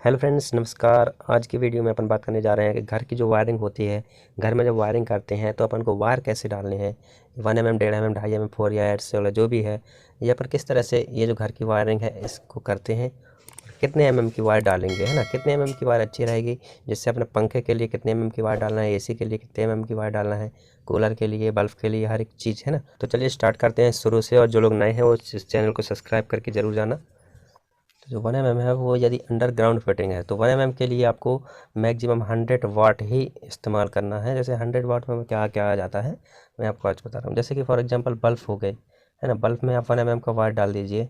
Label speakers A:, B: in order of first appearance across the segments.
A: Hello friends, नमस्कार। आज की वीडियो में अपन बात करने जा रहे हैं कि घर की जो वायरिंग होती है, घर में जब वायरिंग करते हैं तो अपन को वायर कैसे डालने हैं। 1 mm, 1.5 mm, 2.5 mm, 4 या 8 से वाला जो भी है, ये अपन किस तरह से ये जो घर की वायरिंग है इसको करते हैं। कितने की वायर डालेंगे, है ना, कितने की वायर अच्छी रहेगी, जिससे अपने पंखे के लिए कितने की वायर डालना है, एसी के लिए कितने की वायर डालना है, कूलर के लिए, बल्ब के लिए, हर एक चीज़, है ना। तो चलिए स्टार्ट करते हैं शुरू से। और जो लोग नए हैं वो इस चैनल को सब्सक्राइब करके ज़रूर जाना। तो जो 1 mm है वो यदि अंडरग्राउंड फिटिंग है तो 1 mm के लिए आपको मैक्सिमम 100 वाट ही इस्तेमाल करना है। जैसे 100 वाट में क्या क्या आ जाता है मैं आपको आज बता रहा हूँ। जैसे कि फॉर एग्जांपल बल्ब हो गए, है ना, बल्ब में आप 1 mm का वायर डाल दीजिए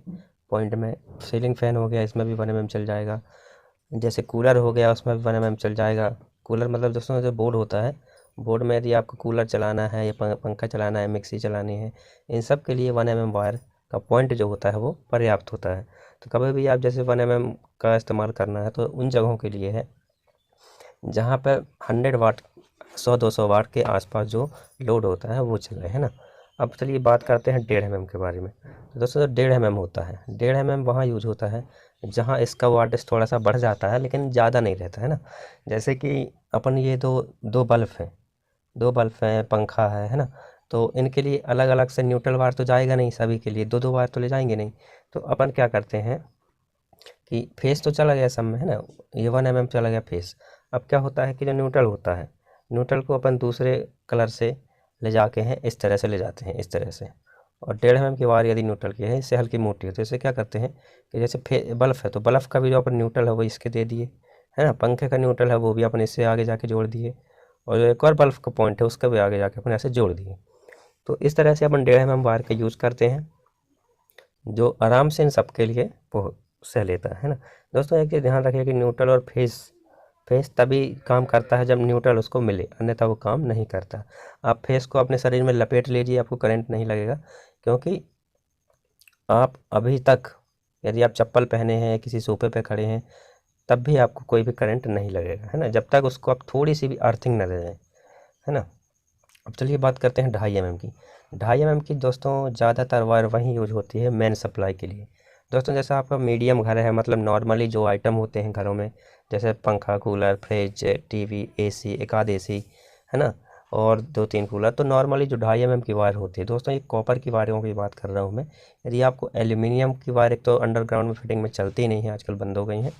A: पॉइंट में। सीलिंग फैन हो गया, इसमें भी 1 mm चल जाएगा। जैसे कूलर हो गया, उसमें भी 1 mm चल जाएगा। कूलर मतलब दोस्तों जो बोर्ड होता है, बोर्ड में यदि आपको कूलर चलाना है या पंखा चलाना है, मिक्सी चलानी है, इन सब के लिए 1 mm वायर का पॉइंट जो होता है वो पर्याप्त होता है। तो कभी भी आप जैसे 1 mm का इस्तेमाल करना है तो उन जगहों के लिए है जहाँ पर 100 वाट, 100-200 वाट के आसपास जो लोड होता है वो चले, है ना। अब चलिए बात करते हैं 1.5 mm के बारे में। तो दोस्तों जो 1.5 mm होता है, 1.5 mm वहाँ यूज होता है जहाँ इसका वाटेज थोड़ा सा बढ़ जाता है लेकिन ज़्यादा नहीं रहता, है ना। जैसे कि अपन ये दो दो बल्ब हैं, दो बल्ब हैं, पंखा है ना। तो इनके लिए अलग अलग से न्यूट्रल वायर तो जाएगा नहीं, सभी के लिए दो दो वायर तो ले जाएंगे नहीं। तो अपन क्या करते हैं कि फेस तो चला गया सब में, है ना, ये 1 mm चला गया फेस। अब क्या होता है कि जो न्यूट्रल होता है, न्यूट्रल को अपन दूसरे कलर से ले जाके हैं, इस तरह से ले जाते हैं, इस तरह से। और 1.5 mm की वायर यदि न्यूट्रल की है, इससे हल्की मोटी है, तो इसे क्या करते हैं कि जैसे बल्ब है तो बल्ब का भी जो अपन न्यूट्रल है वो इसके दे दिए, है ना। पंखे का न्यूट्रल है वो भी अपन इससे आगे जाके जोड़ दिए, और जो एक और बल्ब का पॉइंट है उसका भी आगे जाके अपन ऐसे जोड़ दिए। तो इस तरह से अपन 1.5 mm वायर का यूज़ करते हैं, जो आराम से इन सब के लिए वो सह लेता है ना। दोस्तों एक चीज़ ध्यान रखिए कि न्यूट्रल और फेस, फेस तभी काम करता है जब न्यूट्रल उसको मिले, अन्यथा वो काम नहीं करता। आप फेस को अपने शरीर में लपेट लीजिए, आपको करंट नहीं लगेगा, क्योंकि आप अभी तक यदि आप चप्पल पहने हैं, किसी सोफे पे खड़े हैं, तब भी आपको कोई भी करंट नहीं लगेगा, है ना, जब तक उसको आप थोड़ी सी भी अर्थिंग न दे दें, है ना। अब चलिए बात करते हैं 2.5 mm की। 2.5 mm की दोस्तों ज़्यादातर वायर वहीं यूज होती है मेन सप्लाई के लिए। दोस्तों जैसे आपका मीडियम घर है, मतलब नॉर्मली जो आइटम होते हैं घरों में, जैसे पंखा, कूलर, फ्रिज, टीवी, एसी, एक आध एसी, है ना, और 2-3 कूलर, तो नॉर्मली जो 2.5 mm की वायर होती है दोस्तों, ये कॉपर की वायरों की बात कर रहा हूँ मैं। यदि आपको एल्यूमिनियम की वायर, एक तो अंडरग्राउंड में फिटिंग में चलती ही नहीं है, आजकल बंद हो गई हैं,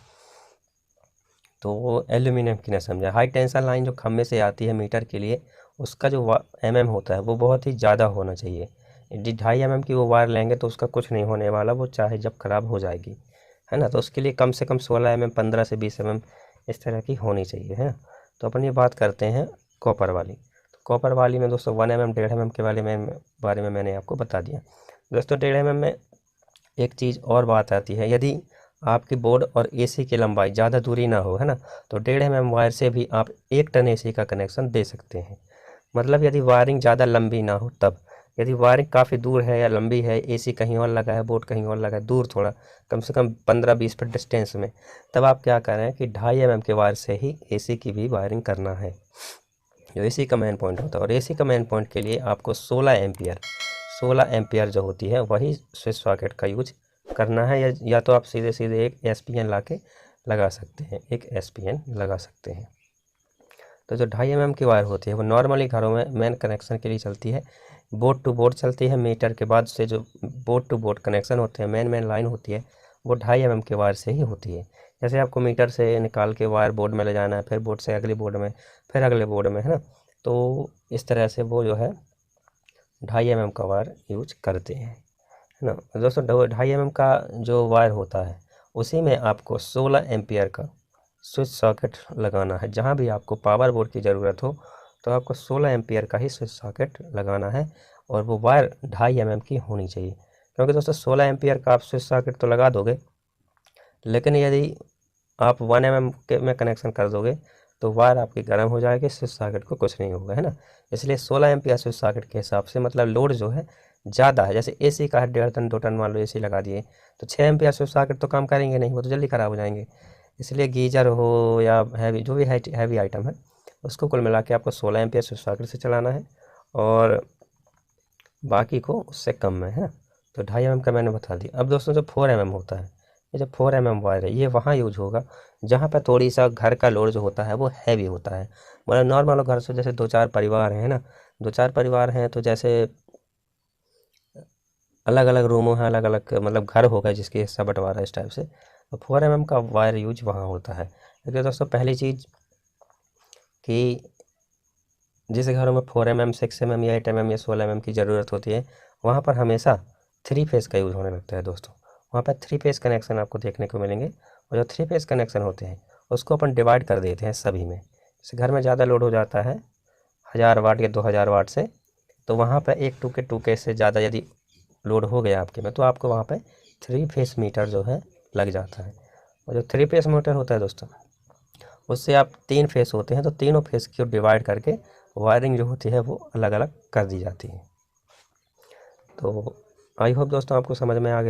A: तो वो एल्यूमिनियम की ना समझे। हाई टेंशन लाइन जो खम्भे से आती है मीटर के लिए, उसका जो mm होता है वो बहुत ही ज़्यादा होना चाहिए। यदि 2.5 mm की वो वायर लेंगे तो उसका कुछ नहीं होने वाला, वो चाहे जब ख़राब हो जाएगी, है ना। तो उसके लिए कम से कम 16 mm, 15 से 20 mm इस तरह की होनी चाहिए, है ना। तो अपन ये बात करते हैं कॉपर वाली। तो कॉपर वाली में दोस्तों 1 mm, 1.5 mm के बारे में मैंने आपको बता दिया। दोस्तों 1.5 mm में एक चीज़ और बात आती है, यदि आपकी बोर्ड और एसी की लंबाई ज़्यादा दूरी ना हो, है ना, तो 1.5 mm वायर से भी आप 1 टन एसी का कनेक्शन दे सकते हैं। मतलब यदि वायरिंग ज़्यादा लंबी ना हो तब। यदि वायरिंग काफ़ी दूर है या लंबी है, एसी कहीं और लगा है, बोर्ड कहीं और लगा है, दूर थोड़ा, कम से कम 15-20 फीट डिस्टेंस में, तब आप क्या करें कि 2.5 mm के वायर से ही एसी की भी वायरिंग करना है, जो एसी का मेन पॉइंट होता है। और एसी का मेन पॉइंट के लिए आपको 16 एम्पियर जो होती है वही स्विच सॉकेट का यूज करना है, या तो आप सीधे सीधे एक एसपीएन ला के लगा सकते हैं, एक एसपीएन लगा सकते हैं। तो जो 2.5 mm की वायर होती है वो नॉर्मली घरों में मेन कनेक्शन के लिए चलती है, बोर्ड टू बोर्ड चलती है। मीटर के बाद से जो बोर्ड टू बोर्ड कनेक्शन होते हैं, मेन लाइन होती है, वो 2.5 mm के वायर से ही होती है। जैसे आपको मीटर से निकाल के वायर बोर्ड में ले जाना है, फिर बोर्ड से अगले बोर्ड में, फिर अगले बोर्ड में, है ना। तो इस तरह से वो जो है 2.5 mm का वायर यूज करते हैं, है ना। दोस्तों 2.5 mm का जो वायर होता है उसी में आपको 16 एम्पियर का स्विच सॉकेट लगाना है। जहाँ भी आपको पावर बोर्ड की ज़रूरत हो तो आपको 16 एम्पियर का ही स्विच सॉकेट लगाना है, और वो वायर 2.5 mm की होनी चाहिए। क्योंकि दोस्तों 16 एम्पियर का आप स्विच सॉकेट तो लगा दोगे, लेकिन यदि आप 1 mm के में कनेक्शन कर दोगे तो वायर आपकी गर्म हो जाएगी, स्विच सॉकेट को कुछ नहीं होगा, है ना। इसलिए 16 एम्पियर स्विच सॉकेट के हिसाब से, मतलब लोड जो है ज़्यादा है, जैसे एसी का है 1.5 टन 2 टन, मान लो एसी लगा दिए, तो 6 एम्पियर स्विच सॉकेट तो काम करेंगे नहीं, वो तो जल्दी ख़राब हो जाएंगे। इसलिए गीजर हो या हैवी, जो भी हैवी आइटम है, उसको कुल मिला के आपको 16 एम्पियर स्विच सॉकेट से चलाना है, और बाकी को उससे कम में, है ना। तो 2.5 mm का मैंने बता दिया। अब दोस्तों जो 4 mm होता है, ये जो 4 mm वायर है ये वहाँ यूज होगा जहाँ पर थोड़ी सा घर का लोड जो होता है वो हैवी होता है। मतलब नॉर्मल घर से जैसे 2-4 परिवार हैं ना, 2-4 परिवार हैं तो जैसे अलग अलग रूमों हैं, अलग अलग मतलब घर होगा जिसके हिस्सा बंटवारा इस टाइप से, तो 4 mm का वायर यूज वहाँ होता है। देखिए दोस्तों, पहली चीज़ कि जिस घरों में 4 mm 6 mm या 8 mm या 16 mm की ज़रूरत होती है वहाँ पर हमेशा 3 फेज़ का यूज़ होने लगता है दोस्तों। वहाँ पर 3 फेज़ कनेक्शन आपको देखने को मिलेंगे, और जो 3 फेज़ कनेक्शन होते हैं उसको अपन डिवाइड कर देते हैं सभी में। जैसे घर में ज़्यादा लोड हो जाता है 1000 वाट या 2000 वाट से, तो वहाँ पर 1 2 के से ज़्यादा यदि लोड हो गया आपके में, तो आपको वहाँ पे 3 फेस मीटर जो है लग जाता है। और जो 3 फेस मीटर होता है दोस्तों, उससे आप 3 फेस होते हैं तो तीनों फेस को डिवाइड करके वायरिंग जो होती है वो अलग अलग कर दी जाती है। तो आई होप दोस्तों आपको समझ में आ गया।